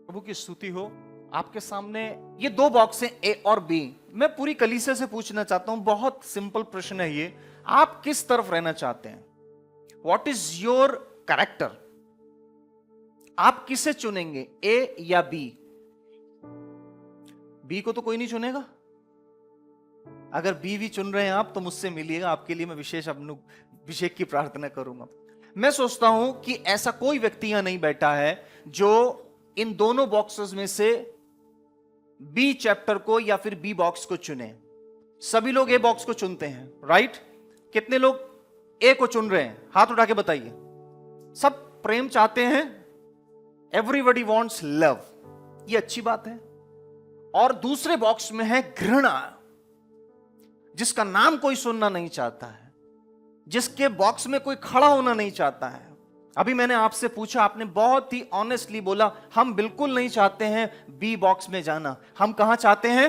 प्रभु की स्तुति हो। आपके सामने ये दो बॉक्स हैं, ए और बी। मैं पूरी कलीसिया से पूछना चाहता हूं, बहुत सिंपल प्रश्न है ये, आप किस तरफ रहना चाहते हैं? What is your character? आप किसे चुनेंगे, ए या बी? बी को तो कोई नहीं चुनेगा। अगर बी भी चुन रहे हैं आप तो मुझसे मिलिएगा, आपके लिए मैं विशेष अभिषेक की प्रार्थना करूंगा। मैं सोचता हूं कि ऐसा कोई व्यक्ति यहां नहीं बैठा है जो इन दोनों बॉक्सेस में से बी चैप्टर को या फिर बी बॉक्स को चुने। सभी लोग ए बॉक्स को चुनते हैं, राइट? कितने लोग ए को चुन रहे हैं? हाथ उठा के बताइए। सब प्रेम चाहते हैं, एवरीबॉडी वांट्स लव, ये अच्छी बात है। और दूसरे बॉक्स में है घृणा, जिसका नाम कोई सुनना नहीं चाहता है, जिसके बॉक्स में कोई खड़ा होना नहीं चाहता है। अभी मैंने आपसे पूछा, आपने बहुत ही ऑनेस्टली बोला, हम बिल्कुल नहीं चाहते हैं बी बॉक्स में जाना, हम कहां चाहते हैं?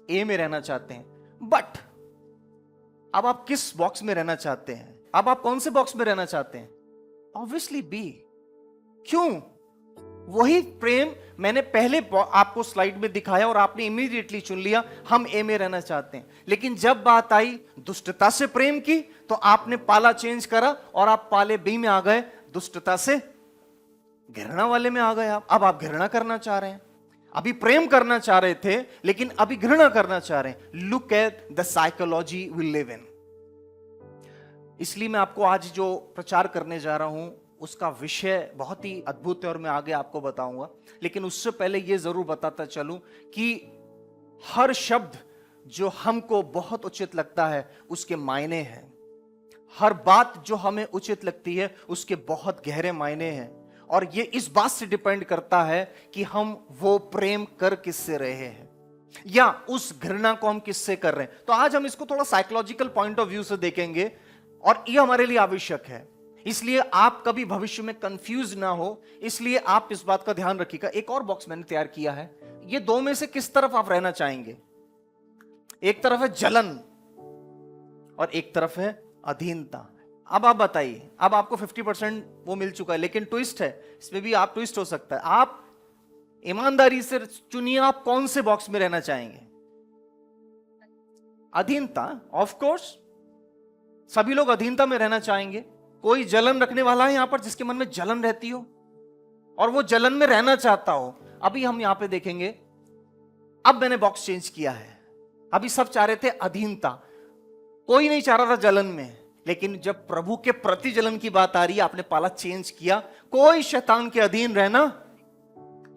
ए में रहना चाहते हैं। बट अब आप किस बॉक्स में रहना चाहते हैं? अब आप कौन से बॉक्स में रहना चाहते हैं? Obviously B. क्यों? वही प्रेम मैंने पहले आपको स्लाइड में दिखाया और आपने इमीडिएटली चुन लिया, हम ए में रहना चाहते हैं। लेकिन जब बात आई दुष्टता से प्रेम की तो आपने पाला चेंज करा और आप पाले बी में आ गए, दुष्टता से घृणा वाले में आ गए आप। अब आप घृणा करना चाह रहे हैं। अभी प्रेम करना चाह रहे थे लेकिन अभी घृणा करना चाह रहे हैं। Look at the psychology we live in. इसलिए मैं आपको आज जो प्रचार करने जा रहा हूं उसका विषय बहुत ही अद्भुत है और मैं आगे आपको बताऊंगा। लेकिन उससे पहले यह जरूर बताता चलूं कि हर शब्द जो हमको बहुत उचित लगता है उसके मायने हैं। हर बात जो हमें उचित लगती है उसके बहुत गहरे मायने हैं। और ये इस बात से डिपेंड करता है कि हम वो प्रेम कर किससे रहे हैं या उस घृणा को हम किससे कर रहे हैं। तो आज हम इसको थोड़ा साइकोलॉजिकल पॉइंट ऑफ व्यू से देखेंगे और ये हमारे लिए आवश्यक है। इसलिए आप कभी भविष्य में कंफ्यूज ना हो, इसलिए आप इस बात का ध्यान रखिएगा। एक और बॉक्स मैंने तैयार किया है। ये दो में से किस तरफ आप रहना चाहेंगे? एक तरफ है जलन और एक तरफ है अधीनता। अब आप बताइए, अब आपको 50% वो मिल चुका है, लेकिन ट्विस्ट है, इसमें भी आप ट्विस्ट हो सकता है। आप ईमानदारी से चुनिए, आप कौन से बॉक्स में रहना चाहेंगे? अधीनता, ऑफ कोर्स सभी लोग अधीनता में रहना चाहेंगे। कोई जलन रखने वाला है यहां पर जिसके मन में जलन रहती हो और वो जलन में रहना चाहता हो? अभी हम यहां पे देखेंगे। अब मैंने बॉक्स चेंज किया है। अभी सब चाह रहे थे अधीनता, कोई नहीं चाह रहा था जलन में। लेकिन जब प्रभु के प्रति जलन की बात आ रही है, आपने पाला चेंज किया। कोई शैतान के अधीन रहना,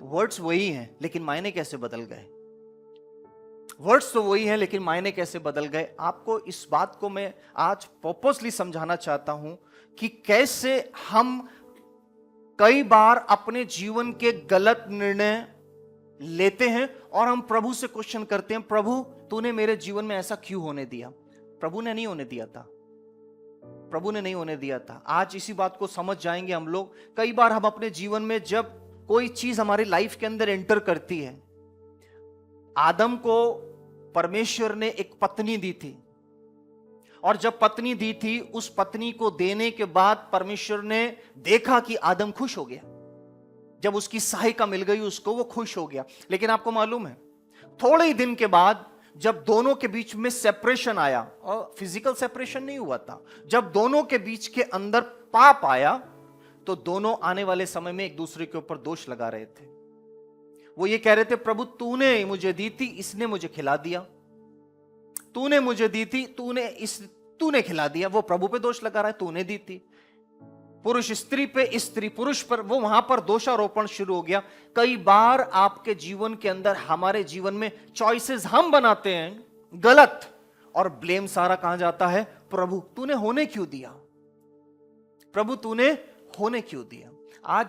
वर्ड्स वही हैं लेकिन मायने कैसे बदल गए? वर्ड्स तो वही हैं लेकिन मायने कैसे बदल गए? आपको इस बात को मैं आज पर्पसली समझाना चाहता हूं कि कैसे हम कई बार अपने जीवन के गलत निर्णय लेते हैं और हम प्रभु से क्वेश्चन करते हैं, प्रभु तूने मेरे जीवन में ऐसा क्यों होने दिया? प्रभु ने नहीं होने दिया था, प्रभु ने नहीं होने दिया था। आज इसी बात को समझ जाएंगे हम लोग। कई बार हम अपने जीवन में जब कोई चीज हमारी लाइफ के अंदर एंटर करती है, आदम को परमेश्वर ने एक पत्नी दी थी और जब पत्नी दी थी, उस पत्नी को देने के बाद परमेश्वर ने देखा कि आदम खुश हो गया। जब उसकी सहायता मिल गई उसको, वो खुश हो गया। लेकिन आपको मालूम है, थोड़े ही दिन के बाद जब दोनों के बीच में सेपरेशन आया, और फिजिकल सेपरेशन नहीं हुआ था, जब दोनों के बीच के अंदर पाप आया तो दोनों आने वाले समय में एक दूसरे के ऊपर दोष लगा रहे थे। वो ये कह रहे थे, प्रभु तूने मुझे दी थी, इसने मुझे खिला दिया। तूने मुझे दी थी, तूने खिला दिया। वो प्रभु पे दोष लगा रहा है, तूने दी थी। पुरुष स्त्री पे, स्त्री पुरुष पर, वो वहां पर दोषारोपण शुरू हो गया। कई बार आपके जीवन के अंदर, हमारे जीवन में चॉइसेस हम बनाते हैं गलत और ब्लेम सारा कहां जाता है? प्रभु तूने होने क्यों दिया? प्रभु तूने होने क्यों दिया? आज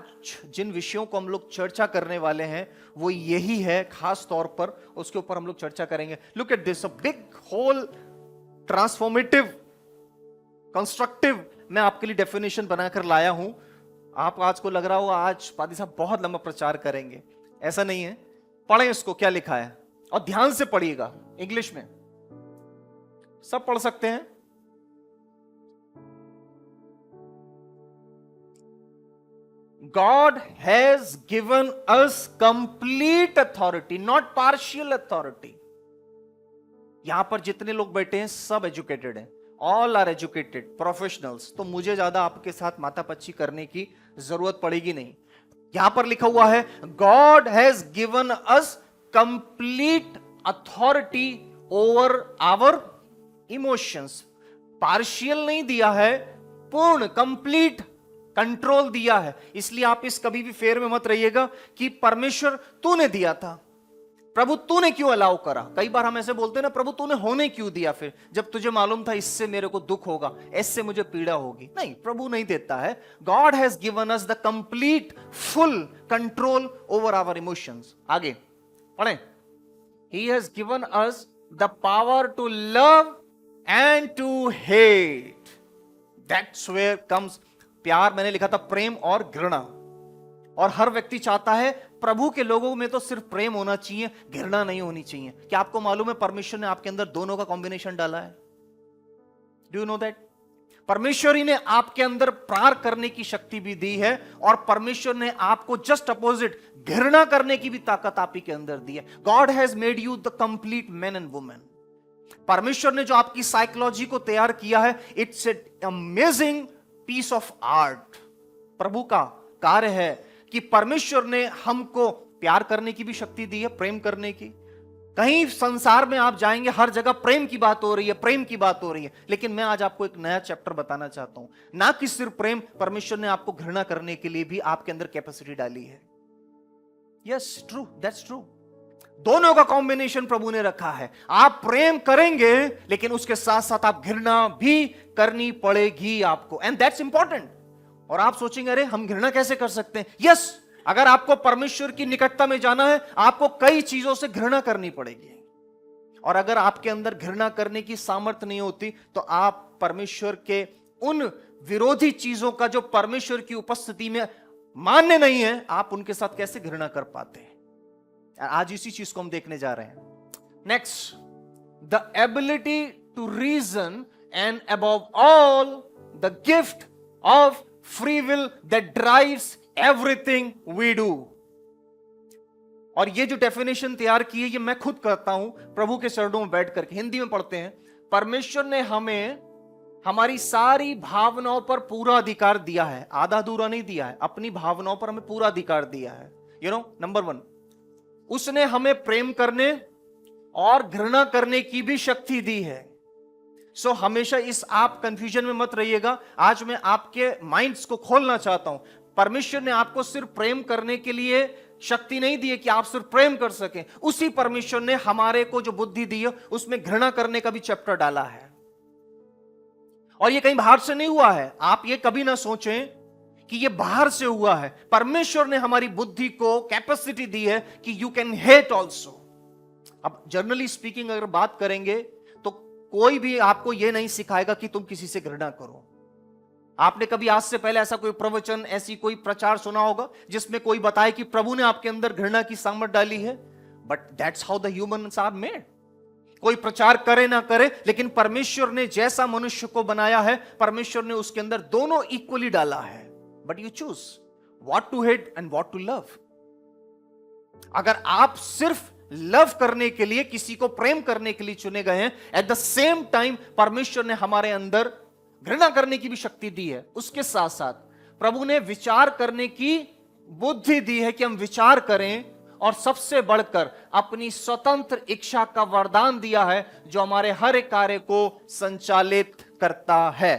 जिन विषयों को हम लोग चर्चा करने वाले हैं वो यही है, खास तौर पर उसके ऊपर हम लोग चर्चा करेंगे। Look at this, a big hole transformative constructive मैं आपके लिए डेफिनेशन बनाकर लाया हूं। आप आज को लग रहा होगा आज पादी साहब बहुत लंबा प्रचार करेंगे, ऐसा नहीं है। पढ़ें इसको, क्या लिखा है, और ध्यान से पढ़िएगा। इंग्लिश में सब पढ़ सकते हैं। God has given us complete authority, not partial authority. यहां पर जितने लोग बैठे हैं सब एजुकेटेड हैं, ऑल आर एजुकेटेड प्रोफेशनल्स, तो मुझे ज्यादा आपके साथ मातापच्ची करने की जरूरत पड़ेगी नहीं। यहां पर लिखा हुआ है God has given us complete authority over our emotions. Partial नहीं दिया है, पूर्ण कंप्लीट कंट्रोल दिया है। इसलिए आप इस कभी भी फेर में मत रहिएगा कि परमेश्वर तूने दिया था, प्रभु तूने क्यों अलाउ करा। कई बार हम ऐसे बोलते हैं ना, प्रभु तूने होने क्यों दिया, फिर जब तुझे मालूम था इससे मेरे को दुख होगा, इससे मुझे पीड़ा होगी। नहीं, प्रभु नहीं देता है। God has given us the complete full control over our emotions. आगे पढ़ें। He has given us the power to love and to hate. That's where comes प्यार। मैंने लिखा था प्रेम और घृणा। और हर व्यक्ति चाहता है प्रभु के लोगों में तो सिर्फ प्रेम होना चाहिए, घृणा नहीं होनी चाहिए। क्या आपको मालूम है परमेश्वर ने आपके अंदर दोनों का कॉम्बिनेशन डाला है? Do you know that? परमेश्वर ही ने आपके अंदर प्यार करने की शक्ति भी दी है, और परमेश्वर ने आपको जस्ट अपोजिट घृणा करने की भी ताकत आप ही के अंदर दी है। God has made you the complete man and women. परमेश्वर ने जो आपकी साइकोलॉजी को तैयार किया है, it's a amazing piece of art. प्रभु का कार्य है कि परमेश्वर ने हमको प्यार करने की भी शक्ति दी है, प्रेम करने की। कहीं संसार में आप जाएंगे, हर जगह प्रेम की बात हो रही है, प्रेम की बात हो रही है। लेकिन मैं आज आपको एक नया चैप्टर बताना चाहता हूं। ना कि सिर्फ प्रेम, परमेश्वर ने आपको घृणा करने के लिए भी आपके अंदर कैपेसिटी डाली है। Yes, true, that's true. दोनों का कॉम्बिनेशन प्रभु ने रखा है। आप प्रेम करेंगे, लेकिन उसके साथ साथ आप घृणा भी करनी पड़ेगी आपको, एंड दैट्स इंपॉर्टेंट। और आप सोचेंगे अरे हम घृणा कैसे कर सकते हैं? यस, अगर आपको परमेश्वर की निकटता में जाना है, आपको कई चीजों से घृणा करनी पड़ेगी। और अगर आपके अंदर घृणा करने की सामर्थ्य नहीं होती, तो आप परमेश्वर के उन विरोधी चीजों का जो परमेश्वर की उपस्थिति में मान्य नहीं है, आप उनके साथ कैसे घृणा कर पाते हैं? आज इसी चीज को हम देखने जा रहे हैं। Next, the ability to reason and above all the gift of free will that drives everything we do. और ये जो डेफिनेशन तैयार की है, ये मैं खुद करता हूं प्रभु के चरणों में बैठ करके। हिंदी में पढ़ते हैं, परमेश्वर ने हमें हमारी सारी भावनाओं पर पूरा अधिकार दिया है, आधा अधूरा नहीं दिया है। अपनी भावनाओं पर हमें पूरा अधिकार दिया है। यू नो, नंबर 1, उसने हमें प्रेम करने और घृणा करने की भी शक्ति दी है। सो हमेशा इस आप कंफ्यूजन में मत रहिएगा। आज मैं आपके माइंड्स को खोलना चाहता हूं। परमेश्वर ने आपको सिर्फ प्रेम करने के लिए शक्ति नहीं दी है कि आप सिर्फ प्रेम कर सकें। उसी परमेश्वर ने हमारे को जो बुद्धि दी है, उसमें घृणा करने का भी चैप्टर डाला है। और ये कहीं बाहर से नहीं हुआ है। आप ये कभी ना सोचें कि ये बाहर से हुआ है। परमेश्वर ने हमारी बुद्धि को कैपेसिटी दी है कि यू कैन हेट ऑल्सो। अब जनरली स्पीकिंग अगर बात करेंगे, तो कोई भी आपको यह नहीं सिखाएगा कि तुम किसी से घृणा करो। आपने कभी आज से पहले ऐसा कोई प्रवचन, ऐसी कोई प्रचार सुना होगा जिसमें कोई बताए कि प्रभु ने आपके अंदर घृणा की सामर्थ डाली है? But that's how the humans are made. कोई प्रचार करे ना करे, लेकिन परमेश्वर ने जैसा मनुष्य को बनाया है, परमेश्वर ने उसके अंदर दोनों इक्वली डाला है। But you choose what to hate and what to love. अगर आप सिर्फ लव करने के लिए, किसी को प्रेम करने के लिए चुने गए हैं, एट द सेम टाइम परमेश्वर ने हमारे अंदर घृणा करने की भी शक्ति दी है। उसके साथ साथ प्रभु ने विचार करने की बुद्धि दी है कि हम विचार करें, और सबसे बढ़कर अपनी स्वतंत्र इच्छा का वरदान दिया है जो हमारे हर एक कार्य को संचालित करता है।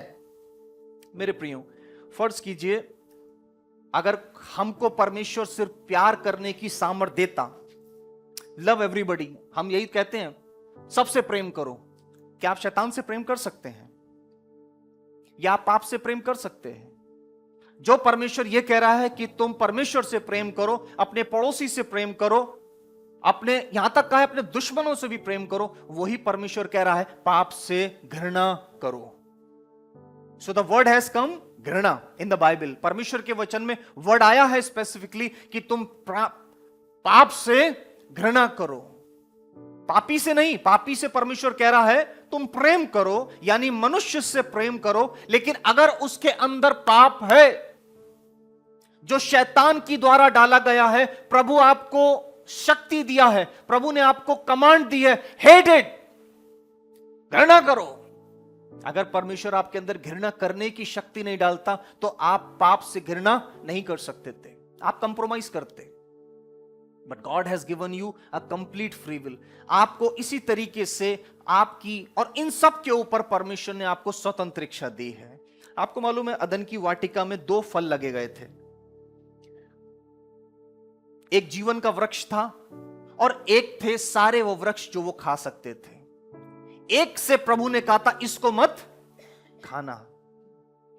मेरे प्रियो, फर्ज कीजिए अगर हमको परमेश्वर सिर्फ प्यार करने की सामर्थ्य देता, लव एवरीबॉडी, हम यही कहते हैं सबसे प्रेम करो। क्या आप शैतान से प्रेम कर सकते हैं? या आप पाप से प्रेम कर सकते हैं? जो परमेश्वर यह कह रहा है कि तुम परमेश्वर से प्रेम करो, अपने पड़ोसी से प्रेम करो, अपने यहां तक कहा है अपने दुश्मनों से भी प्रेम करो, वही परमेश्वर कह रहा है पाप से घृणा करो। So the word has come, घृणा, इन द बाइबल। परमेश्वर के वचन में वर्ड आया है स्पेसिफिकली कि तुम पाप से घृणा करो। पापी से नहीं, पापी से परमेश्वर कह रहा है तुम प्रेम करो, यानी मनुष्य से प्रेम करो। लेकिन अगर उसके अंदर पाप है, जो शैतान की द्वारा डाला गया है, प्रभु आपको शक्ति दिया है, प्रभु ने आपको कमांड दी है, हेट इट, घृणा करो। अगर परमेश्वर आपके अंदर घृणा करने की शक्ति नहीं डालता तो आप पाप से घृणा नहीं कर सकते थे, आप कंप्रोमाइज करते। But God has given you a complete free will. आपको इसी तरीके से आपकी और इन सब के ऊपर परमेश्वर ने आपको स्वतंत्र इच्छा दी है। आपको मालूम है अदन की वाटिका में 2 फल लगे गए थे, एक जीवन का वृक्ष था और एक थे सारे वो वृक्ष जो वो खा सकते थे। एक से प्रभु ने कहा था इसको मत खाना,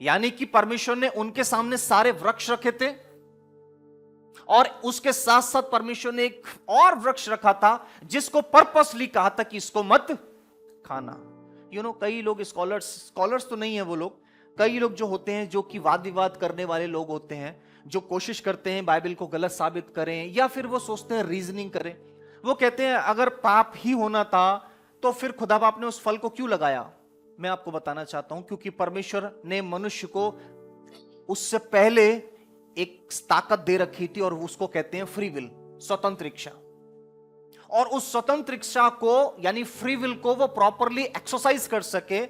यानी कि परमेश्वर ने उनके सामने सारे वृक्ष रखे थे और उसके साथ साथ परमेश्वर ने एक और वृक्ष रखा था जिसको पर्पसली कहा था कि इसको मत खाना। कई लोग स्कॉलर्स तो नहीं है वो लोग, कई लोग जो होते हैं जो कि वाद विवाद करने वाले लोग होते हैं, जो कोशिश करते हैं बाइबल को गलत साबित करें या फिर वो सोचते हैं रीजनिंग करें। वो कहते हैं अगर पाप ही होना था तो फिर खुदा बाप ने उस फल को क्यों लगाया। मैं आपको बताना चाहता हूं क्योंकि परमेश्वर ने मनुष्य को उससे पहले एक ताकत दे रखी थी और उसको कहते हैं फ्री विल, स्वतंत्र इच्छा। और उस स्वतंत्र इच्छा को यानी फ्री विल को वो प्रॉपरली एक्सरसाइज कर सके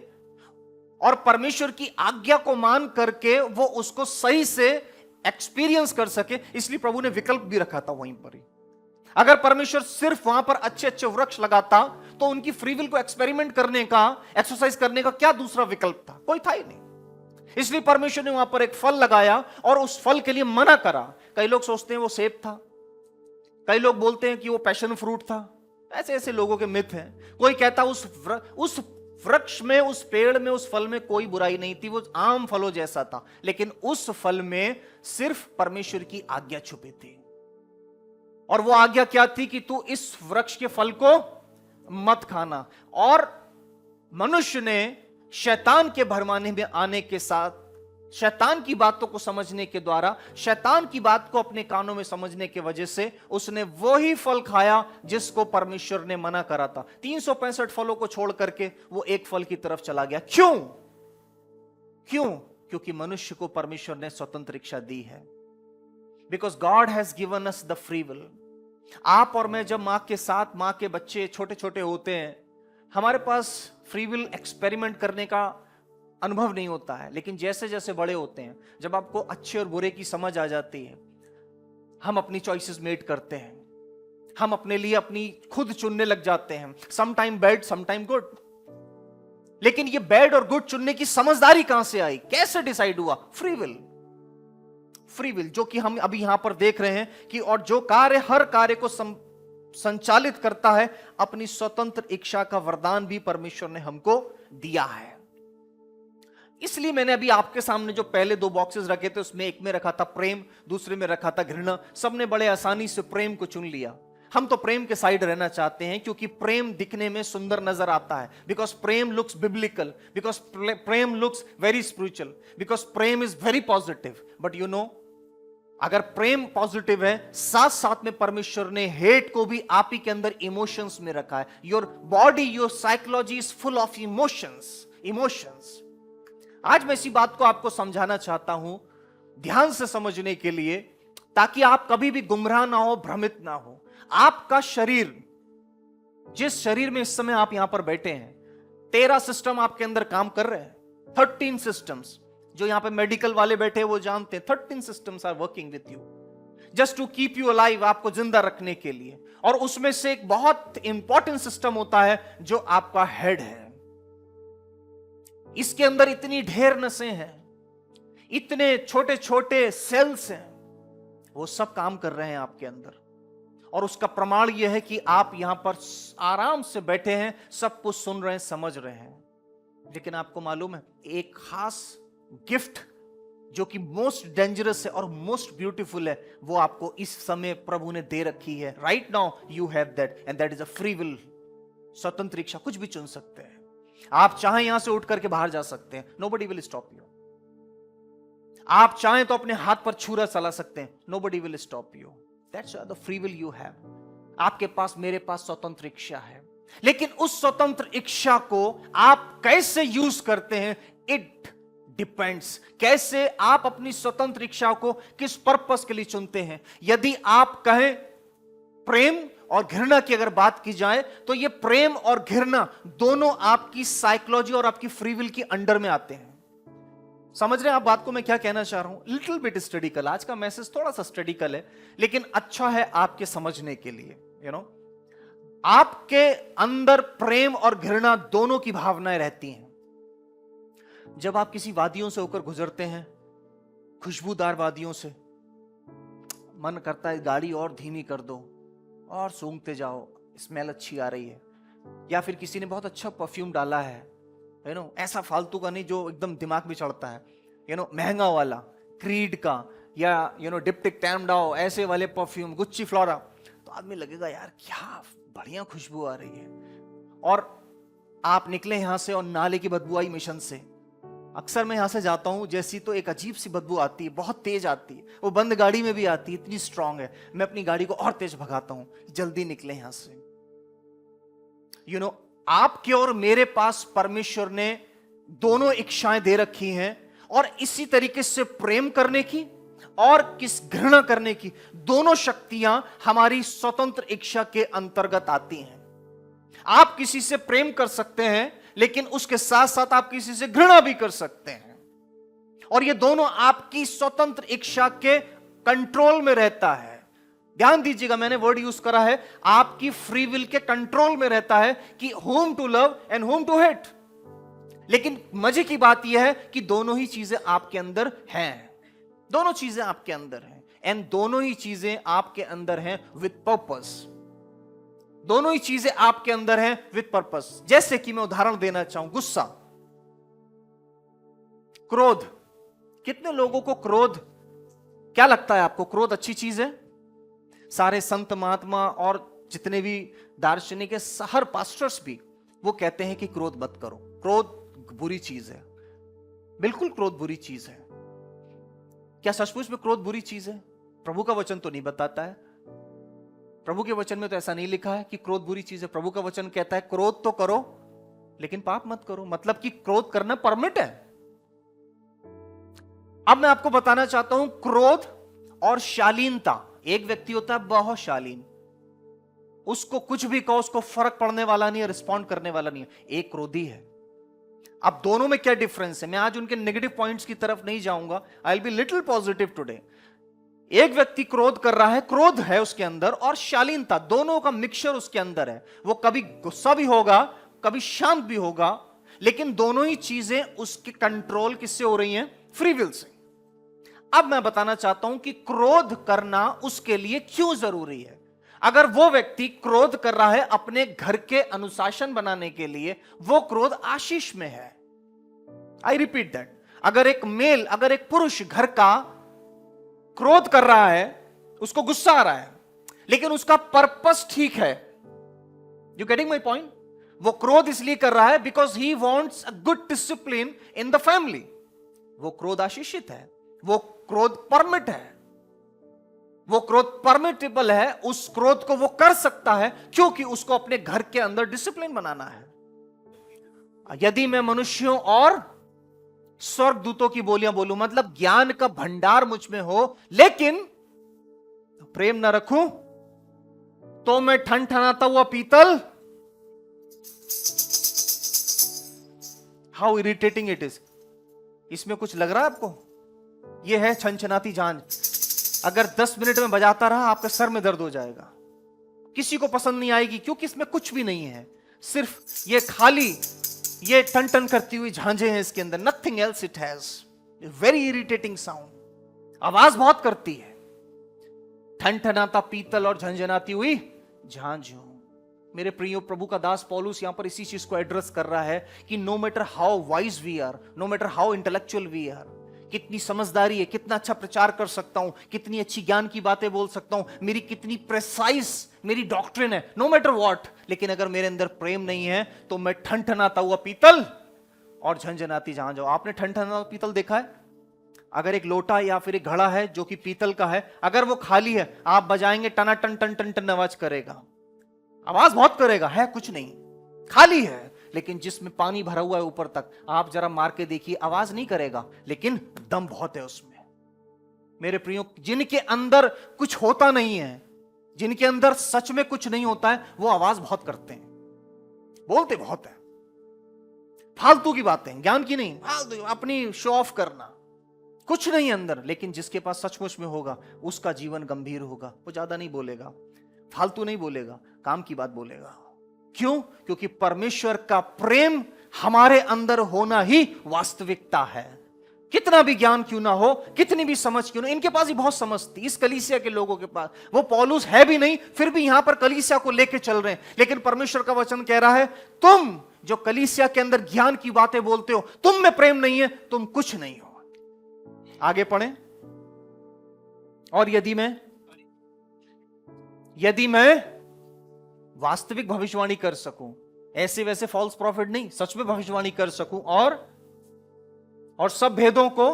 और परमेश्वर की आज्ञा को मान करके वो उसको सही से एक्सपीरियंस कर सके, इसलिए प्रभु ने विकल्प भी रखा था वहीं पर ही। अगर परमेश्वर सिर्फ वहां पर अच्छे अच्छे वृक्ष लगाता तो उनकी फ्री विल को एक्सपेरिमेंट करने का, एक्सरसाइज करने का क्या दूसरा विकल्प था, कोई था ही नहीं। इसलिए परमेश्वर ने वहां पर एक फल लगाया और उस फल के लिए मना करा। कई लोग सोचते हैं वो सेब था, कई लोग बोलते हैं कि वो पैशन फ्रूट था, ऐसे ऐसे लोगों के मिथ हैं। कोई कहता उस वृक्ष में, उस पेड़ में, उस फल में कोई बुराई नहीं थी, वो आम फलों जैसा था, लेकिन उस फल में सिर्फ परमेश्वर की आज्ञा छुपी थी। और वो आज्ञा क्या थी कि तू इस वृक्ष के फल को मत खाना। और मनुष्य ने शैतान के भरमाने में आने के साथ, शैतान की बातों को समझने के द्वारा, शैतान की बात को अपने कानों में समझने की वजह से उसने वही फल खाया जिसको परमेश्वर ने मना करा था। 365 फलों को छोड़ करके वो एक फल की तरफ चला गया। क्यों? क्योंकि मनुष्य को परमेश्वर ने स्वतंत्र इच्छा दी है। Because God has given us the free will. आप और मैं जब मां के साथ, मां के बच्चे छोटे छोटे होते हैं, हमारे पास फ्री विल एक्सपेरिमेंट करने का अनुभव नहीं होता है। लेकिन जैसे जैसे बड़े होते हैं, जब आपको अच्छे और बुरे की समझ आ जाती है, हम अपनी चॉइसेस मेड करते हैं, हम अपने लिए अपनी खुद चुनने लग जाते हैं, some time bad some time good. लेकिन ये बैड और गुड चुनने की समझदारी कहां से आई, कैसे डिसाइड हुआ? Free will. फ्री विल जो कि हम अभी यहां पर देख रहे हैं कि और जो कार्य, हर कार्य को संचालित करता है, अपनी स्वतंत्र इच्छा का वरदान भी परमेश्वर ने हमको दिया है। इसलिए मैंने अभी आपके सामने जो पहले 2 बॉक्सेस रखे थे, उसमें एक में रखा था प्रेम, दूसरे में रखा था घृणा। सबने बड़े आसानी से प्रेम को चुन लिया। हम तो प्रेम के साइड रहना चाहते हैं क्योंकि प्रेम दिखने में सुंदर नजर आता है। Because Prem looks biblical, because Prem looks very spiritual, because Prem is very positive. But you know, अगर प्रेम पॉजिटिव है, साथ साथ में परमेश्वर ने हेट को भी आप ही के अंदर इमोशंस में रखा है। Your body, your psychology is full of emotions. आज मैं इसी बात को आपको समझाना चाहता हूं ध्यान से समझने के लिए, ताकि आप कभी भी गुमराह ना हो, भ्रमित ना हो। आपका शरीर, जिस शरीर में इस समय आप यहां पर बैठे हैं, 13 सिस्टम आपके अंदर काम कर रहे हैं। 13 सिस्टम्स, जो यहां पे मेडिकल वाले बैठे हैं वो जानते हैं, 13 systems are working with you just to keep you alive, आपको जिंदा रखने के लिए। और उसमें से एक बहुत इंपॉर्टेंट सिस्टम होता है जो आपका हेड है। इसके अंदर इतनी ढेर नसें हैं, इतने छोटे छोटे सेल्स हैं, वो सब काम कर रहे हैं आपके अंदर। और उसका प्रमाण यह है कि आप यहां पर आराम से बैठे हैं, सब कुछ सुन रहे हैं, समझ रहे हैं। लेकिन आपको मालूम है, एक खास गिफ्ट जो कि मोस्ट डेंजरस है और मोस्ट ब्यूटीफुल है, वो आपको इस समय प्रभु ने दे रखी है। Right now you have that, and that is a free will, स्वतंत्र इच्छा। कुछ भी चुन सकते हैं आप। चाहें यहां से उठ करके बाहर जा सकते हैं, नोबडी विल स्टॉप यू। आप चाहें तो अपने हाथ पर छुरा चला सकते हैं, nobody will stop you. That's the free will you have. आपके पास, मेरे पास स्वतंत्र इच्छा है। लेकिन उस स्वतंत्र इच्छा को आप कैसे यूज करते हैं, इट डिपेंड्स, कैसे आप अपनी स्वतंत्र इच्छा को किस पर्पस के लिए चुनते हैं। यदि आप कहें प्रेम और घृणा की अगर बात की जाए तो ये प्रेम और घृणा दोनों आपकी साइकोलॉजी और आपकी फ्री विल की अंडर में आते हैं। समझ रहे हैं आप बात को मैं क्या कहना चाह रहा हूं? लिटिल बिट स्टडीकल, आज का मैसेज थोड़ा सा स्टडीकल है, लेकिन अच्छा है आपके समझने के लिए। आपके अंदर प्रेम और घृणा दोनों की भावनाएं रहती हैं। जब आप किसी वादियों से होकर गुजरते हैं, खुशबूदार वादियों से, मन करता है गाड़ी और धीमी कर दो और सूंघते जाओ, स्मेल अच्छी आ रही है। या फिर किसी ने बहुत अच्छा परफ्यूम डाला है, ऐसा फालतू का नहीं जो एकदम दिमाग में चढ़ता है, महंगा वाला क्रीड का या डिप्टिक टैमडाओ ऐसे वाले परफ्यूम, गुच्ची फ्लोरा, तो आदमी लगेगा यार क्या बढ़िया खुशबू आ रही है। और आप निकले यहां से और नाले की बदबू आई मिशन से। अक्सर मैं यहां से जाता हूं, जैसी तो एक अजीब सी बदबू आती है, बहुत तेज आती है, वो बंद गाड़ी में भी आती है, इतनी स्ट्रांग है। मैं अपनी गाड़ी को और तेज भगाता हूं, जल्दी निकले यहां से। आपके और मेरे पास परमेश्वर ने दोनों इच्छाएं दे रखी हैं, और इसी तरीके से प्रेम करने की और किस घृणा करने की दोनों शक्तियां हमारी स्वतंत्र इच्छा के अंतर्गत आती हैं। आप किसी से प्रेम कर सकते हैं, लेकिन उसके साथ साथ आप किसी से घृणा भी कर सकते हैं, और ये दोनों आपकी स्वतंत्र इच्छा के कंट्रोल में रहता है। ध्यान दीजिएगा, मैंने वर्ड यूज करा है, आपकी फ्री विल के कंट्रोल में रहता है कि whom to love and whom to hate. लेकिन मजे की बात यह है कि दोनों ही चीजें आपके अंदर हैं, दोनों चीजें आपके अंदर हैं, एंड दोनों ही चीजें आपके अंदर हैं विद पर्पस। दोनों ही चीजें आपके अंदर हैं विद पर्पस। जैसे कि मैं उदाहरण देना चाहूं, गुस्सा, क्रोध। कितने लोगों को क्रोध, क्या लगता है आपको क्रोध अच्छी चीज है? सारे संत महात्मा और जितने भी दार्शनिक है, हर पास्टर्स भी वो कहते हैं कि क्रोध मत करो, क्रोध बुरी चीज है। बिल्कुल क्रोध बुरी चीज है। क्या सचमुच में क्रोध बुरी चीज है? प्रभु का वचन तो नहीं बताता है। प्रभु के वचन में तो ऐसा नहीं लिखा है कि क्रोध बुरी चीज है। प्रभु का वचन कहता है क्रोध तो करो लेकिन पाप मत करो, मतलब कि क्रोध करना परमिट है। अब मैं आपको बताना चाहता हूं, क्रोध और शालीनता। एक व्यक्ति होता है बहुत शालीन, उसको कुछ भी कहो उसको फर्क पड़ने वाला नहीं है, रिस्पॉन्ड करने वाला नहीं है। एक क्रोधी है। अब दोनों में क्या डिफरेंस है? मैं आज उनके नेगेटिव पॉइंट्स की तरफ नहीं जाऊंगा, I will be little positive today. एक व्यक्ति क्रोध कर रहा है, क्रोध है उसके अंदर, और शालीनता, दोनों का मिक्सचर उसके अंदर है। वो कभी गुस्सा भी होगा, कभी शांत भी होगा, लेकिन दोनों ही चीजें उसके कंट्रोल किससे हो रही हैं? Free will say. अब मैं बताना चाहता हूं कि क्रोध करना उसके लिए क्यों जरूरी है। अगर वो व्यक्ति क्रोध कर रहा है अपने घर के अनुशासन बनाने के लिए, वो क्रोध आशीष में है। आई रिपीट दैट, अगर एक पुरुष घर का क्रोध कर रहा है, उसको गुस्सा आ रहा है, लेकिन उसका पर्पस ठीक है, यू गेटिंग माई पॉइंट? वो क्रोध इसलिए कर रहा है because he wants a good discipline in the family. वो क्रोध आशीषित है, वो क्रोध परमिट है, वो क्रोध परमिटेबल है। उस क्रोध को वो कर सकता है क्योंकि उसको अपने घर के अंदर डिसिप्लिन बनाना है। यदि मैं मनुष्यों और स्वर्गदूतों की बोलियां बोलूं, मतलब ज्ञान का भंडार मुझ में हो, लेकिन प्रेम न रखूं, तो मैं ठनठनाता हुआ पीतल। How irritating it is. इसमें कुछ लग रहा है आपको? यह है छनछनाती झांझ। अगर 10 मिनट में बजाता रहा, आपके सर में दर्द हो जाएगा। किसी को पसंद नहीं आएगी, क्योंकि इसमें कुछ भी नहीं है, सिर्फ ये खाली ये टन टन करती हुई झांझें हैं इसके अंदर, nothing else it has. Very irritating sound, आवाज बहुत करती है। ठनठनाता पीतल और झंझनाती हुई झांझ। मेरे प्रियो, प्रभु का दास पौलुस यहां पर इसी चीज को एड्रेस कर रहा है कि no matter how wise we are, no matter how intellectual we are, कितनी समझदारी है, कितना अच्छा प्रचार कर सकता हूं, कितनी अच्छी ज्ञान की बातें बोल सकता हूं, मेरी कितनी प्रेसाइज मेरी डॉक्ट्रिन है, नो मैटर व्हाट, लेकिन अगर मेरे अंदर प्रेम नहीं है तो मैं ठनठनाता हुआ पीतल और झंझनाती झांझ। आपने ठनठनाता पीतल देखा है? अगर एक लोटा या फिर एक घड़ा है जो कि पीतल का है, अगर वो खाली है, आप बजाएंगे टना टन टन टन टन आवाज करेगा, आवाज बहुत करेगा, है कुछ नहीं, खाली है। लेकिन जिसमें पानी भरा हुआ है ऊपर तक, आप जरा मार के देखिए, आवाज नहीं करेगा, लेकिन दम बहुत है उसमें। मेरे प्रियो, जिनके अंदर कुछ होता नहीं है, जिनके अंदर सच में कुछ नहीं होता है, वो आवाज बहुत करते हैं, बोलते बहुत है, फालतू की बातें, ज्ञान की नहीं, फालतू अपनी शो ऑफ करना, कुछ नहीं अंदर। लेकिन जिसके पास सचमुच में होगा, उसका जीवन गंभीर होगा, वो ज्यादा नहीं बोलेगा, फालतू नहीं बोलेगा, काम की बात बोलेगा। क्यों? क्योंकि परमेश्वर का प्रेम हमारे अंदर होना ही वास्तविकता है। कितना भी ज्ञान क्यों ना हो, कितनी भी समझ क्यों ना, इनके पास ही बहुत समझ थी इस कलीसिया के लोगों के पास, वो पौलुस है भी नहीं, फिर भी यहां पर कलीसिया को लेके चल रहे हैं। लेकिन परमेश्वर का वचन कह रहा है, तुम जो कलीसिया के अंदर ज्ञान की बातें बोलते हो, तुम में प्रेम नहीं है, तुम कुछ नहीं हो। आगे पढ़ें। और यदि मैं वास्तविक भविष्यवाणी कर सकूं, ऐसे वैसे फॉल्स प्रॉफिट नहीं, सच में भविष्यवाणी कर सकूं, और सब भेदों को,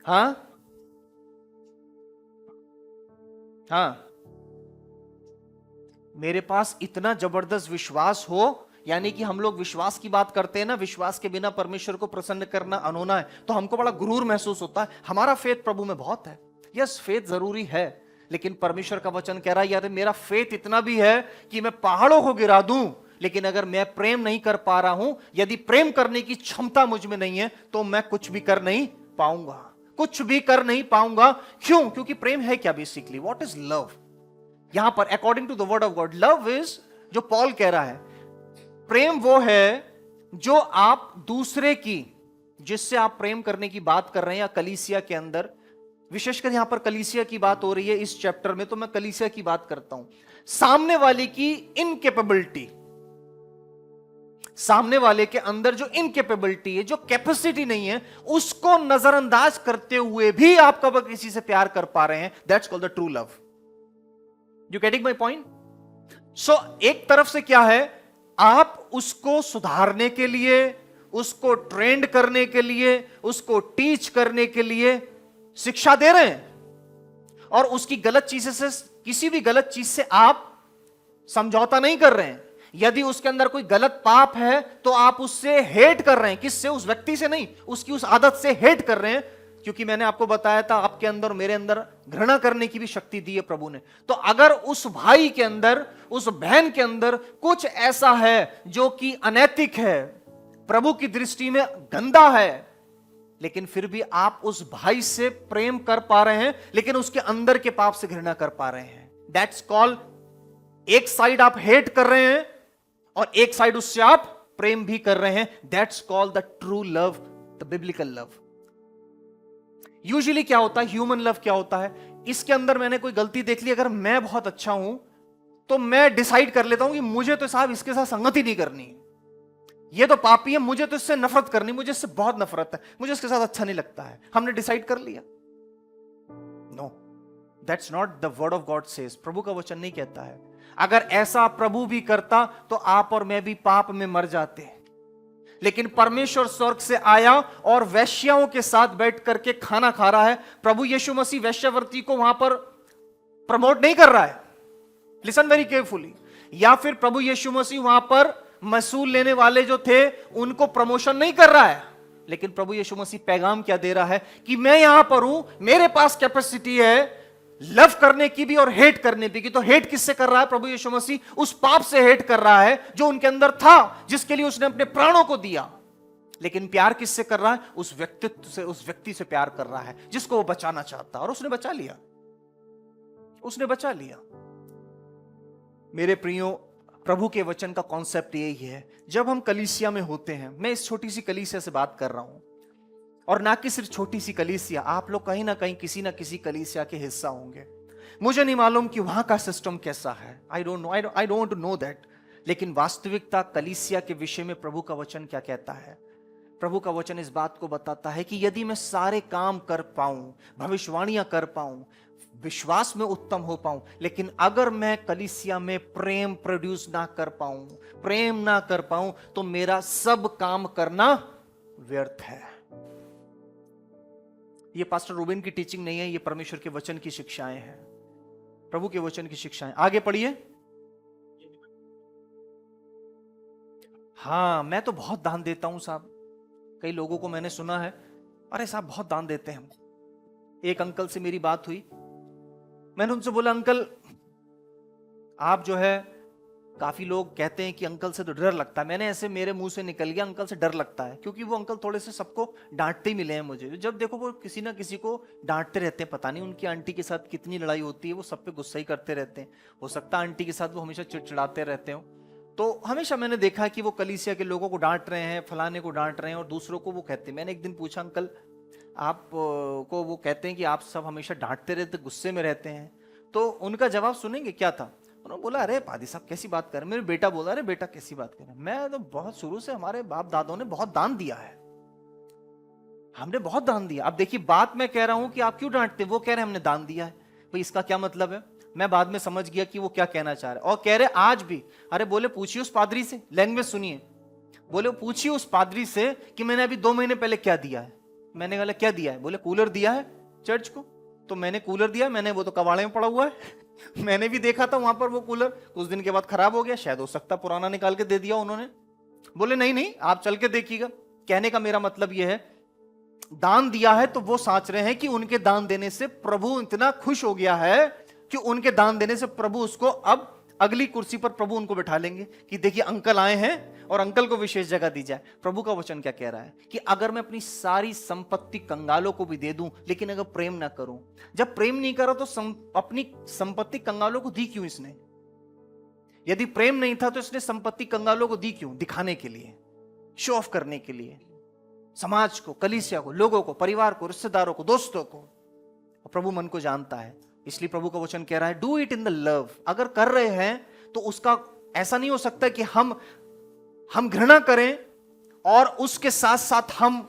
हाँ मेरे पास इतना जबरदस्त विश्वास हो, यानी कि हम लोग विश्वास की बात करते हैं ना, विश्वास के बिना परमेश्वर को प्रसन्न करना अनहोना है, तो हमको बड़ा गुरूर महसूस होता है, हमारा फेथ प्रभु में बहुत है। यस, फेथ जरूरी है, लेकिन परमेश्वर का वचन कह रहा है, यार मेरा फेथ इतना भी है कि मैं पहाड़ों को गिरा दूं, लेकिन अगर मैं प्रेम नहीं कर पा रहा हूं, यदि प्रेम करने की क्षमता मुझ में नहीं है, तो मैं कुछ भी कर नहीं पाऊंगा, कुछ भी कर नहीं पाऊंगा। क्यों? क्योंकि प्रेम है क्या बेसिकली? What is love? यहां पर according to the word of God, love is, जो पॉल कह रहा है, प्रेम वो है जो आप दूसरे की, जिससे आप प्रेम करने की बात कर रहे हैं, या कलीसिया के अंदर, विशेषकर यहां पर कलीसिया की बात हो रही है इस चैप्टर में, तो मैं कलीसिया की बात करता हूं। सामने वाले की इनकेपेबिलिटी, सामने वाले के अंदर जो इनकेपेबिलिटी है, जो कैपेसिटी नहीं है, उसको नजरअंदाज करते हुए भी आप कब किसी से प्यार कर पा रहे हैं, that's called the true love. You getting my point? So एक तरफ से क्या है, आप उसको सुधारने के लिए, उसको ट्रेंड करने के लिए, उसको टीच करने के लिए शिक्षा दे रहे हैं, और उसकी गलत चीज से, किसी भी गलत चीज से आप समझौता नहीं कर रहे हैं। यदि उसके अंदर कोई गलत पाप है, तो आप उससे हेट कर रहे हैं, किससे? उस व्यक्ति से नहीं, उसकी उस आदत से हेट कर रहे हैं। क्योंकि मैंने आपको बताया था, आपके अंदर और मेरे अंदर घृणा करने की भी शक्ति दी है प्रभु ने। तो अगर उस भाई के अंदर, उस बहन के अंदर कुछ ऐसा है जो कि अनैतिक है, प्रभु की दृष्टि में गंदा है, लेकिन फिर भी आप उस भाई से प्रेम कर पा रहे हैं, लेकिन उसके अंदर के पाप से घृणा कर पा रहे हैं, दैट्स कॉल्ड, एक साइड आप हेट कर रहे हैं और एक साइड उससे आप प्रेम भी कर रहे हैं, that's called the true love, the biblical love. Usually क्या होता है, ह्यूमन लव क्या होता है, इसके अंदर मैंने कोई गलती देख ली, अगर मैं बहुत अच्छा हूं तो मैं डिसाइड कर लेता हूं कि मुझे तो साहब इसके साथ संगति नहीं करनी, ये तो पापी है, मुझे तो इससे नफरत करनी, मुझे इससे बहुत नफरत है, मुझे इसके साथ अच्छा नहीं लगता है, हमने डिसाइड कर लिया। No, that's not the word of God says, प्रभु का वचन नहीं कहता है। अगर ऐसा प्रभु भी करता तो आप और मैं भी पाप में मर जाते, लेकिन परमेश्वर स्वर्ग से आया और वैश्याओं के साथ बैठ करके खाना खा रहा है। प्रभु यीशु मसीह वैश्यावृत्ति को वहां पर प्रमोट नहीं कर रहा है, लिसन वेरी केयरफुली, या फिर प्रभु यीशु मसीह वहां पर महसूल लेने वाले जो थे उनको प्रमोशन नहीं कर रहा है, लेकिन प्रभु यीशु मसीह पैगाम क्या दे रहा है कि मैं यहां पर हूं, मेरे पास कैपेसिटी है लव करने की भी और हेट करने की। तो हेट किससे कर रहा है प्रभु यीशु मसीह? उस पाप से हेट कर रहा है जो उनके अंदर था, जिसके लिए उसने अपने प्राणों को दिया। लेकिन प्यार किससे कर रहा है? उस व्यक्तित्व से, उस व्यक्ति से प्यार कर रहा है जिसको वो बचाना चाहता, और उसने बचा लिया, उसने बचा लिया। मेरे प्रियो, प्रभु के वचन का कॉन्सेप्ट यही है। जब हम कलीसिया में होते हैं, मैं इस छोटी सी कलीसिया से बात कर रहा हूं, और ना कि सिर्फ छोटी सी कलीसिया, आप लोग कहीं ना कहीं किसी ना किसी कलीसिया के हिस्सा होंगे। मुझे नहीं मालूम कि वहां का सिस्टम कैसा है, आई डोंट नो दैट, लेकिन वास्तविकता कलीसिया के विषय में प्रभु का वचन क्या कहता है? प्रभु का वचन इस बात को बताता है कि यदि मैं सारे काम कर पाऊं, भविष्यवाणियां कर पाऊं, विश्वास में उत्तम हो पाऊं, लेकिन अगर मैं कलीसिया में प्रेम प्रोड्यूस ना कर पाऊं, प्रेम ना कर पाऊं, तो मेरा सब काम करना व्यर्थ है। ये पास्टर रूबेन की टीचिंग नहीं है, ये परमेश्वर के वचन की शिक्षाएं हैं, प्रभु के वचन की शिक्षाएं। आगे पढ़िए। हाँ मैं तो बहुत दान देता हूं साहब। कई लोगों को मैंने सुना है, अरे साहब बहुत दान देते हैं हम। एक अंकल से मेरी बात हुई, मैंने उनसे बोला अंकल आप जो है, काफी लोग कहते हैं कि अंकल से तो डर लगता है। मैंने ऐसे मेरे मुंह से निकल गया अंकल से डर लगता है, क्योंकि वो अंकल थोड़े से सबको डांटते ही मिले हैं मुझे। जब देखो वो किसी ना किसी को डांटते रहते हैं, पता नहीं उनकी आंटी के साथ कितनी लड़ाई होती है, वो सब पे गुस्सा ही करते रहते हैं। हो सकता है आंटी के साथ वो हमेशा चिड़चिड़ाते रहते हो। तो हमेशा मैंने देखा कि वो कलीसिया के लोगों को डांट रहे हैं, फलाने को डांट रहे हैं और दूसरों को वो कहते हैं। मैंने एक दिन पूछा अंकल आप को वो कहते हैं कि आप सब हमेशा डांटते रहते, गुस्से में रहते हैं, तो उनका जवाब सुनेंगे क्या था? उन्होंने बोला अरे पादी साहब कैसी बात कर रहे हैं। मेरे बेटा बोला अरे बेटा कैसी बात कर रहे हैं, मैं तो बहुत शुरू से हमारे बाप दादों ने बहुत दान दिया है, हमने बहुत दान दिया। अब देखिए बात मैं कह रहा हूं कि आप क्यों डांटते, वो कह रहे हैं हमने दान दिया है, भाई इसका क्या मतलब है? मैं बाद में समझ गया कि वो क्या कहना चाह रहे हैं। और कह रहे आज भी, अरे बोले पूछिए उस पादरी से, लैंग्वेज सुनिए, बोले पूछिए उस पादरी से कि मैंने अभी 2 महीने पहले क्या दिया है। मैंने कहा क्या दिया है? बोले कूलर दिया है चर्च को। तो मैंने कूलर दिया, मैंने वो तो कबाड़े में पड़ा हुआ है मैंने भी देखा था वहां पर वो कूलर, कुछ दिन के बाद खराब हो गया, शायद हो सकता पुराना निकाल के दे दिया उन्होंने। बोले नहीं नहीं आप चल के देखिएगा। कहने का मेरा मतलब यह है, दान दिया है तो वो सोच रहे हैं कि उनके दान देने से प्रभु इतना खुश हो गया है कि उनके दान देने से प्रभु उसको अब अगली कुर्सी पर प्रभु उनको बैठा लेंगे कि देखिए अंकल आए हैं और अंकल को विशेष जगह दी जाए। प्रभु का वचन क्या कह रहा है कि अगर मैं अपनी सारी संपत्ति कंगालों को भी दे दूं लेकिन अगर प्रेम ना करूं, जब प्रेम नहीं करो तो अपनी संपत्ति कंगालों को दी क्यों इसने? यदि प्रेम नहीं था तो इसने संपत्ति कंगालों को दी क्यों? दिखाने के लिए, शो ऑफ करने के लिए, समाज को, कलीसिया को, लोगों को, परिवार को, रिश्तेदारों को, दोस्तों को। प्रभु मन को जानता है, इसलिए प्रभु का वचन कह रहा है do it in the love. अगर कर रहे हैं तो उसका ऐसा नहीं हो सकता कि हम घृणा करें और उसके साथ साथ हम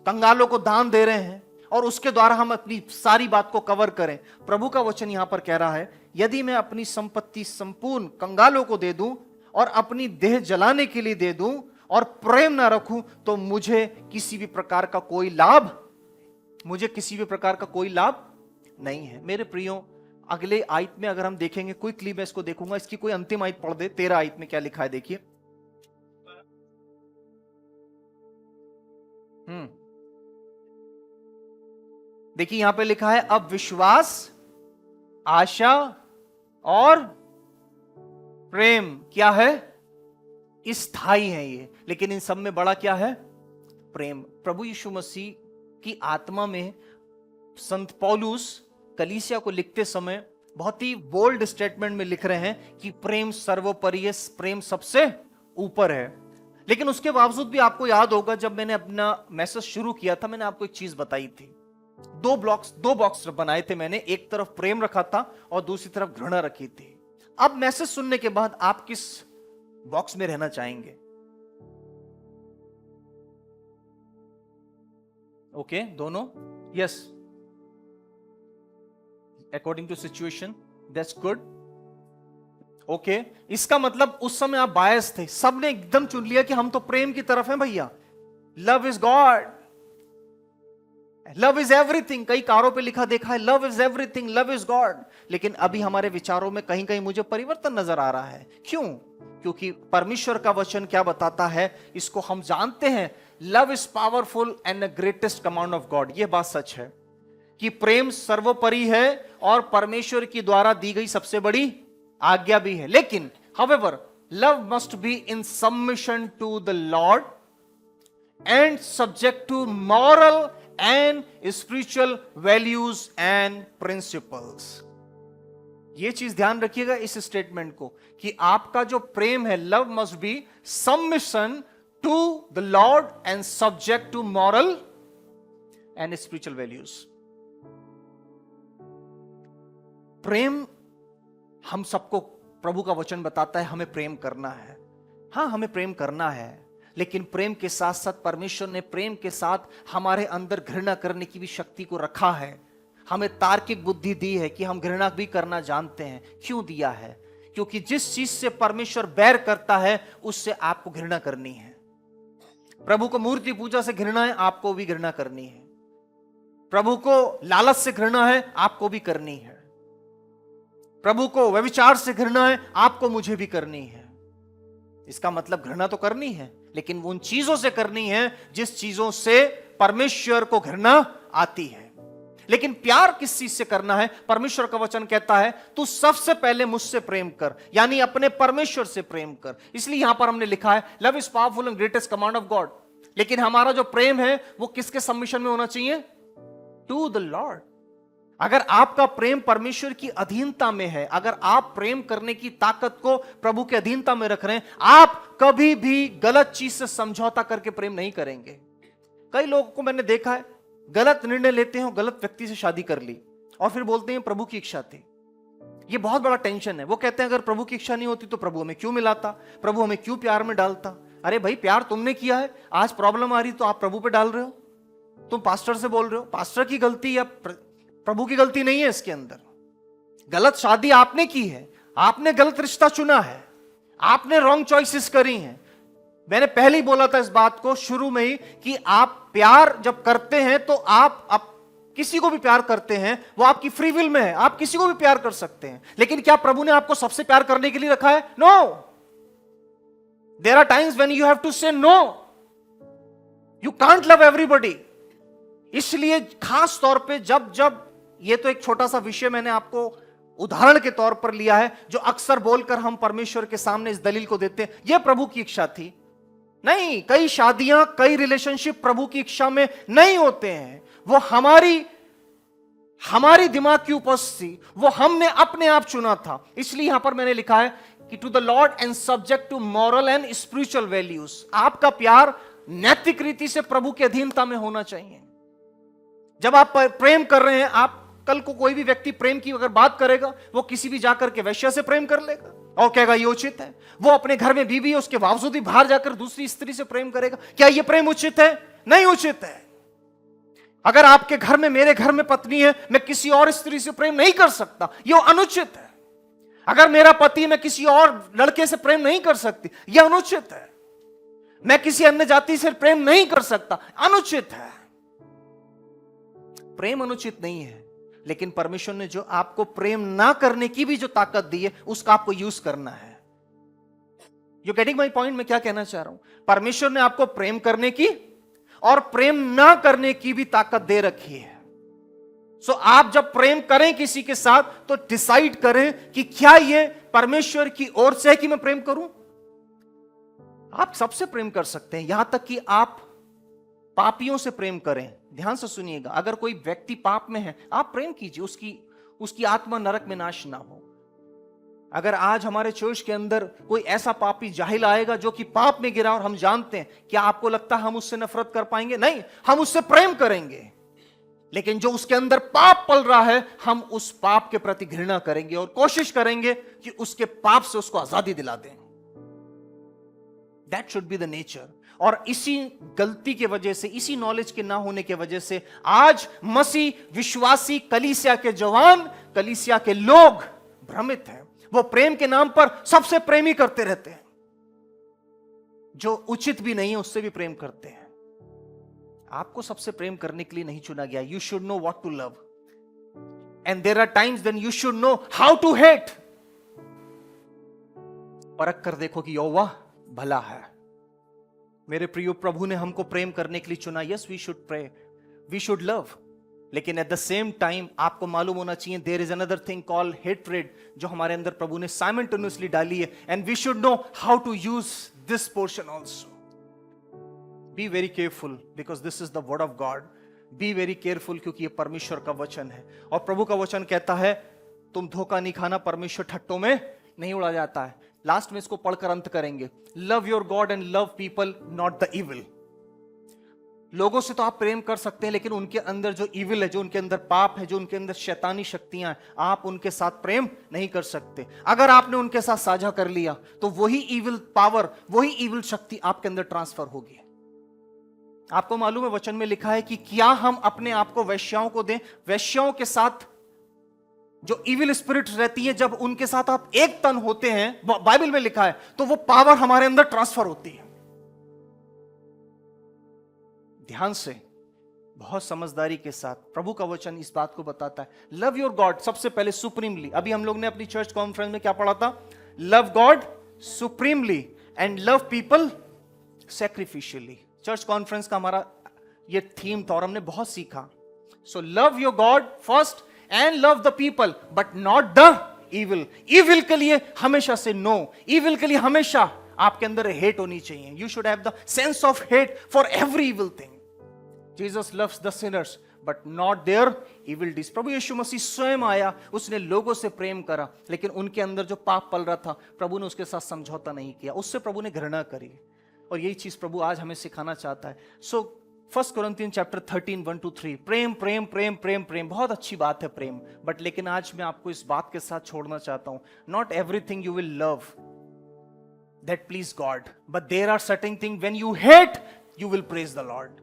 कंगालों को दान दे रहे हैं और उसके द्वारा हम अपनी सारी बात को कवर करें। प्रभु का वचन यहां पर कह रहा है यदि मैं अपनी संपत्ति संपूर्ण कंगालों को दे दूं और अपनी देह जलाने के लिए दे दूं और प्रेम ना रखूं तो मुझे किसी भी प्रकार का कोई लाभ नहीं है। मेरे प्रियो, अगले आयत में अगर हम देखेंगे, कोई क्लिप मैं इसको देखूंगा, इसकी कोई अंतिम आयत पढ़ दे। 13 आयत में क्या लिखा है देखिए। देखिए यहां पे लिखा है अब विश्वास, आशा और प्रेम क्या है? स्थायी है ये, लेकिन इन सब में बड़ा क्या है? प्रेम। प्रभु यीशु मसीह की आत्मा में संत पौलुस कलीसिया को लिखते समय बहुत ही बोल्ड स्टेटमेंट में लिख रहे हैं कि प्रेम सर्वोपरि है, प्रेम सबसे ऊपर है। लेकिन उसके बावजूद भी आपको याद होगा जब मैंने अपना मैसेज शुरू किया था, मैंने आपको एक चीज बताई थी। 2 बॉक्स बनाए थे मैंने, एक तरफ प्रेम रखा था और दूसरी तरफ घृणा रखी थी। अब मैसेज सुनने के बाद आप किस बॉक्स में रहना चाहेंगे? ओके, दोनों? Yes, according to situation, that's good. Okay, इसका मतलब उस समय आप बायस थे, सबने एकदम चुन लिया कि हम तो प्रेम की तरफ हैं भैया। Love is God, love is everything. कई कारों पे लिखा देखा है love is everything, love is God. लेकिन अभी हमारे विचारों में कहीं कहीं मुझे परिवर्तन नजर आ रहा है। क्यों? क्योंकि परमेश्वर का वचन क्या बताता है, इसको हम जानते हैं। Love is powerful and the greatest command of God. यह बात सच है कि प्रेम सर्वोपरि है और परमेश्वर की द्वारा दी गई सबसे बड़ी आज्ञा भी है। लेकिन however, love must be in submission to the Lord and subject to moral and spiritual values and principles. ये चीज ध्यान रखिएगा इस स्टेटमेंट को कि आपका जो प्रेम है, love must be submission to the Lord and subject to moral and spiritual values. प्रेम, हम सबको प्रभु का वचन बताता है हमें प्रेम करना है। हां, हमें प्रेम करना है, लेकिन प्रेम के साथ साथ परमेश्वर ने प्रेम के साथ हमारे अंदर घृणा करने की भी शक्ति को रखा है। हमें तार्किक बुद्धि दी है कि हम घृणा भी करना जानते हैं। क्यों दिया है? क्योंकि जिस चीज से परमेश्वर बैर करता है उससे आपको घृणा करनी है। प्रभु को मूर्ति पूजा से घृणा है, आपको भी घृणा करनी है। प्रभु को लालच से घृणा है, आपको भी करनी है। प्रभु को व्यभिचार से घृणा है, आपको मुझे भी करनी है। इसका मतलब घृणा तो करनी है, लेकिन उन चीजों से करनी है जिस चीजों से परमेश्वर को घृणा आती है। लेकिन प्यार किस चीज से करना है? परमेश्वर का वचन कहता है तू सबसे पहले मुझसे प्रेम कर, यानी अपने परमेश्वर से प्रेम कर। इसलिए यहां पर हमने लिखा है love is powerful and greatest command of God. लेकिन हमारा जो प्रेम है वो किसके सबमिशन में होना चाहिए? To the Lord. अगर आपका प्रेम परमेश्वर की अधीनता में है, अगर आप प्रेम करने की ताकत को प्रभु के अधीनता में रख रहे हैं, आप कभी भी गलत चीज से समझौता करके प्रेम नहीं करेंगे। कई लोगों को मैंने देखा है गलत निर्णय लेते हैं, गलत व्यक्ति से शादी कर ली और फिर बोलते हैं प्रभु की इच्छा थी। ये बहुत बड़ा टेंशन है। वो कहते हैं अगर प्रभु की इच्छा नहीं होती तो प्रभु हमें क्यों मिलाता, प्रभु हमें क्यों प्यार में डालता। अरे भाई, प्यार तुमने किया है, आज प्रॉब्लम आ रही तो आप प्रभु पे डाल रहे हो, तुम पास्टर से बोल रहे हो। पास्टर की गलती या प्रभु की गलती नहीं है इसके अंदर। गलत शादी आपने की है, आपने गलत रिश्ता चुना है, आपने रॉन्ग चॉइसेस करी हैं। मैंने पहले ही बोला था इस बात को शुरू में ही कि आप प्यार जब करते हैं तो आप किसी को भी प्यार करते हैं, वो आपकी फ्री विल में है, आप किसी को भी प्यार कर सकते हैं। लेकिन क्या प्रभु ने आपको सबसे प्यार करने के लिए रखा है? No. There are times when you have to say no. You can't love everybody. इसलिए खास तौर पे जब ये तो एक छोटा सा विषय मैंने आपको उदाहरण के तौर पर लिया है, जो अक्सर बोलकर हम परमेश्वर के सामने इस दलील को देते हैं यह प्रभु की इच्छा थी। नहीं, कई शादियां, कई रिलेशनशिप प्रभु की इच्छा में नहीं होते हैं। वो हमारी दिमाग की उपस्थिति, वो हमने अपने आप चुना था। इसलिए यहां पर मैंने लिखा है कि to the Lord and subject to moral and spiritual values. आपका प्यार नैतिक रीति से प्रभु की अधीनता में होना चाहिए। जब आप प्रेम कर रहे हैं, आप कल को कोई भी व्यक्ति प्रेम की अगर बात करेगा, वो किसी भी जाकर के वैश्या से प्रेम कर लेगा और कहेगा ये उचित है। वो अपने घर में बीवी है, उसके बावजूद भी बाहर जाकर दूसरी स्त्री से प्रेम करेगा। क्या ये प्रेम उचित है? नहीं उचित है। अगर आपके घर में, मेरे घर में पत्नी है, मैं किसी और स्त्री से प्रेम नहीं कर सकता, यह अनुचित है। अगर मेरा पति, मैं किसी और लड़के से प्रेम नहीं कर सकती, यह अनुचित है। मैं किसी अन्य जाति से प्रेम नहीं कर सकता, अनुचित है। प्रेम अनुचित नहीं है, लेकिन परमेश्वर ने जो आपको प्रेम ना करने की भी जो ताकत दी है, उसका आपको यूज करना है। You getting my point? मैं क्या कहना चाह रहा हूं? परमेश्वर ने आपको प्रेम करने की और प्रेम ना करने की भी ताकत दे रखी है। सो आप जब प्रेम करें किसी के साथ, तो डिसाइड करें कि क्या यह परमेश्वर की ओर से है कि मैं प्रेम करूं। आप सबसे प्रेम कर सकते हैं, यहां तक कि आप पापियों से प्रेम करें। ध्यान से सुनिएगा, अगर कोई व्यक्ति पाप में है, आप प्रेम कीजिए, उसकी आत्मा नरक में नाश ना हो। अगर आज हमारे चर्च के अंदर कोई ऐसा पापी जाहिल आएगा जो कि पाप में गिरा और हम जानते हैं, क्या आपको लगता है हम उससे नफरत कर पाएंगे? नहीं, हम उससे प्रेम करेंगे। लेकिन जो उसके अंदर पाप पल रहा है, हम उस पाप के प्रति घृणा करेंगे और कोशिश करेंगे कि उसके पाप से उसको आजादी दिला दें। That should be the nature. और इसी गलती के वजह से, इसी नॉलेज के ना होने के वजह से आज मसीह विश्वासी कलीसिया के जवान, कलीसिया के लोग भ्रमित हैं। वो प्रेम के नाम पर सबसे प्रेमी करते रहते हैं, जो उचित भी नहीं है उससे भी प्रेम करते हैं। आपको सबसे प्रेम करने के लिए नहीं चुना गया। You should know what to love and there are times when you should know how to hate. परख कर देखो कि यहोवा भला है। मेरे प्रियो, प्रभु ने हमको प्रेम करने के लिए चुना। Yes, we should pray, we should love, लेकिन एट द सेम टाइम आपको मालूम होना चाहिए there is another thing called hatred, जो हमारे अंदर प्रभु ने साइमल्टेनियसली डाली है। And we should know how to use this portion also. Be very careful because this is the word of God. Be very careful, क्योंकि यह परमेश्वर का वचन है। और प्रभु का वचन कहता है तुम धोखा नहीं खाना, परमेश्वर ठट्टों में नहीं उड़ा जाता है। लास्ट में इसको पढ़कर अंत करेंगे। Love your God and love people, not the evil. लोगों से तो आप प्रेम कर सकते हैं, लेकिन उनके अंदर जो इविल है, जो उनके अंदर पाप है, जो उनके अंदर शैतानी शक्तियां हैं, आप उनके साथ प्रेम नहीं कर सकते। अगर आपने उनके साथ साझा कर लिया तो वही इविल पावर, वही इविल शक्ति आपके अंदर ट्रांसफर होगी। आपको मालूम है वचन में लिखा है कि क्या हम अपने आप को वैश्याओं को दें? वैश्याओं के साथ जो इविल स्पिरिट रहती है, जब उनके साथ आप एक तन होते हैं, बाइबल में लिखा है, तो वो पावर हमारे अंदर ट्रांसफर होती है। ध्यान से, बहुत समझदारी के साथ प्रभु का वचन इस बात को बताता है। लव योर गॉड सबसे पहले सुप्रीमली। अभी हम लोग ने अपनी चर्च कॉन्फ्रेंस में क्या पढ़ा था? Love God supremely and love people sacrificially. Church conference का हमारा ये थीम था और हमने बहुत सीखा। So love your God first and love the people but not the evil. Evil के लिए हमेशा से नो, इविल के लिए हमेशा आपके अंदर हेट होनी चाहिए। You should have the sense of hate for every evil thing. Jesus loves the sinners but not their evil deeds. प्रभु यीशु मसीह स्वयं आया, उसने लोगों से प्रेम करा, लेकिन उनके अंदर जो पाप पल रहा था प्रभु ने उसके साथ समझौता नहीं किया, उससे प्रभु ने घृणा करी। और यही चीज प्रभु आज हमें सिखाना चाहता है। सो 1 Corinthians chapter 13 1-3, प्रेम प्रेम प्रेम प्रेम प्रेम, बहुत अच्छी बात है प्रेम, बट लेकिन आज मैं आपको इस बात के साथ छोड़ना चाहता हूं, not everything you will love that please God, but there are certain things when you hate you will praise the Lord.